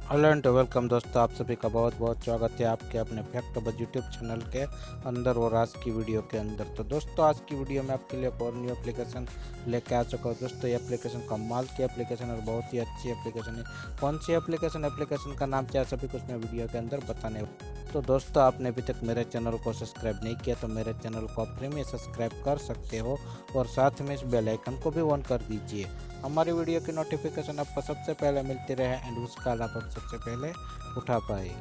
Hello and welcome दोस्तों, आप सभी का बहुत बहुत स्वागत है आपके अपने फैक्टबज़ यूट्यूब चैनल के अंदर और आज की वीडियो के अंदर। तो दोस्तों आज की वीडियो में आपके लिए एक और न्यू एप्लीकेशन लेके आ चुका हूँ। दोस्तों ये एप्लीकेशन कमाल की एप्लीकेशन और बहुत ही अच्छी एप्लीकेशन है। कौन सी एप्लीकेशन का नाम क्या है सभी कुछ मैं वीडियो के अंदर बताने वाला। तो दोस्तों आपने अभी तक मेरे चैनल को सब्सक्राइब नहीं किया तो मेरे चैनल को आप फ्री में सब्सक्राइब कर सकते हो और साथ में इस बेल आइकन को भी ऑन कर दीजिए। हमारी वीडियो की नोटिफिकेशन आपको सबसे पहले मिलती रहे एंड उसका लाभ आप सबसे पहले उठा पाए।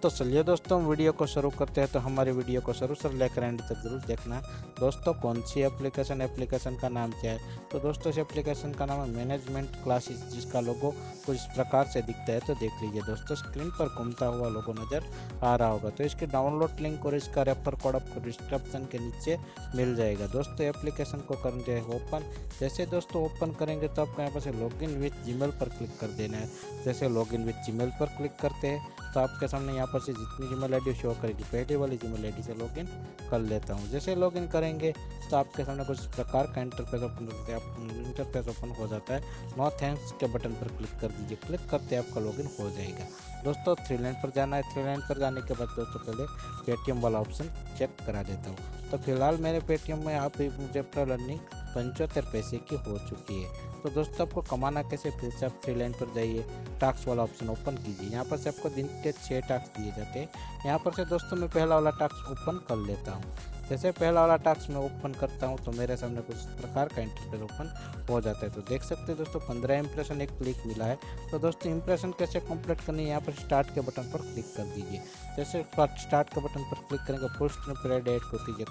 तो चलिए दोस्तों हम वीडियो को शुरू करते हैं। तो हमारी वीडियो को शुरू से लेकर एंड तक जरूर देखना। दोस्तों कौन सी एप्लीकेशन का नाम क्या है? तो दोस्तों इस एप्लीकेशन का नाम है मैनेजमेंट क्लासेस, जिसका लोगो कुछ इस प्रकार से दिखता है। तो देख लीजिए दोस्तों, स्क्रीन पर घूमता हुआ लोगो नज़र आ रहा होगा। तो इसके डाउनलोड लिंक और इसका रेफर कोड आपको डिस्क्रिप्शन के नीचे मिल जाएगा। दोस्तों एप्लीकेशन को करेंगे ओपन। जैसे दोस्तों ओपन करेंगे तो आपको यहाँ पर से लॉगिन विथ जीमेल पर क्लिक कर देना है। जैसे लॉगिन विथ जीमेल पर क्लिक करते हैं तो आपके सामने यहाँ पर से जितनी जीमेल आईडी शो करेगी, पहले वाली जीमेल आईडी से लॉगिन कर लेता हूँ। जैसे लॉगिन करेंगे तो आपके सामने कुछ प्रकार का इंटरफेस ओपन हो जाता है। नो थैंक्स के बटन पर क्लिक कर दीजिए। क्लिक करते आपका लॉगिन हो जाएगा। दोस्तों 3 लाइन पर जाना है। 3 लाइन पर जाने के बाद दोस्तों पहले पेटीएम वाला ऑप्शन चेक करा देता हूँ। तो फिलहाल मेरे पेटीएम में आप मुझे अर्निंग 75 पैसे की हो चुकी है। तो दोस्तों आपको कमाना कैसे? फिर से आप 3 लाइन पर जाइए, टास्क वाला ऑप्शन ओपन कीजिए। यहाँ पर से आपको दिन के 6 टास्क दिए जाते हैं। यहाँ पर से दोस्तों मैं पहला वाला टास्क ओपन कर लेता हूँ। जैसे पहला वाला टास्क मैं ओपन करता हूँ तो मेरे सामने कुछ प्रकार का इंटरफेस ओपन हो जाता है। तो देख सकते हैं दोस्तों 15 इंप्रेशन एक क्लिक मिला है। तो दोस्तों इंप्रेशन कैसे कंप्लीट करनी है, यहाँ पर स्टार्ट के बटन पर क्लिक कर दीजिए। जैसे स्टार्ट के बटन पर क्लिक करेंगे फुल स्क्रीन पर एड को दीजिए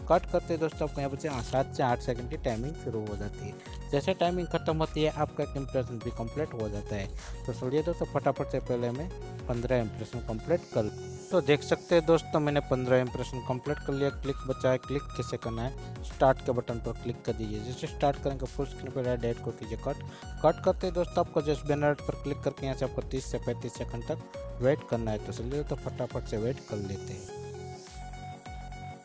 कट करते दोस्तों आपको यहाँ पर 7 से 8 सेकंड की टाइमिंग शुरू हो जाती है। जैसे टाइमिंग खत्म होती है आपका एक इंप्रेशन भी कंप्लीट हो जाता है। तो चलिए दोस्तों फटाफट से पहले मैं 15 इंप्रेशन कंप्लीट कर। तो देख सकते हैं दोस्तों मैंने 15 इंप्रेशन कंप्लीट कर लिया। क्लिक बचा है, क्लिक कैसे करना है? स्टार्ट के बटन पर क्लिक कर दीजिए। जैसे स्टार्ट करेंगे फुल स्क्रीन पर एड को कीजिए कट करते दोस्तों आपको जस्ट बैनर पर क्लिक करके यहाँ से आपको 30 से 35 सेकंड तक वेट करना है। तो चलिए तो फटाफट से वेट कर लेते हैं।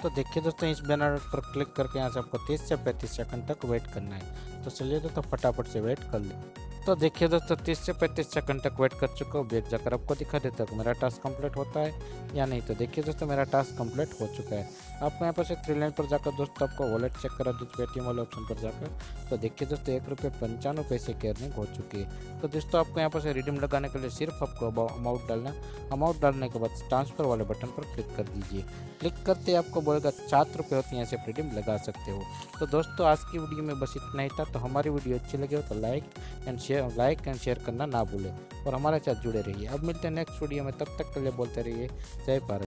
तो देखिए दोस्तों इस बैनर पर क्लिक करके यहाँ से आपको 30 से 35 सेकंड तक वेट करना है। तो चलिए दोस्तों फटाफट से वेट कर ले। तो देखिए दोस्तों 30 से 35 सेकंड तक वेट कर चुका हूँ। बैक जाकर आपको दिखा देता हूँ मेरा टास्क कंप्लीट होता है या नहीं। तो देखिए दोस्तों मेरा टास्क कंप्लीट हो चुका है। आपको यहाँ पर से 3 लाइन पर जाकर दोस्तों आपको वॉलेट चेक करा दो पेटीएम वाले ऑप्शन पर जाकर। तो देखिए दोस्तों 1 रुपये 95 पैसे की अर्निंग हो चुकी है। तो दोस्तों आपको यहाँ पर से रिडीम लगाने के लिए सिर्फ आपको अमाउंट डालने के बाद ट्रांसफर वाले बटन पर क्लिक कर दीजिए। क्लिक करते आपको बोलेगा 7 रुपये होती है, यहाँ से रिडीम लगा सकते हो। तो दोस्तों आज की वीडियो में बस इतना ही था। तो हमारी वीडियो अच्छी लगी हो तो लाइक एंड शेयर करना ना भूलें और हमारे साथ जुड़े रहिए। अब मिलते हैं नेक्स्ट वीडियो में, तब तक के लिए बोलते रहिए जय भारत।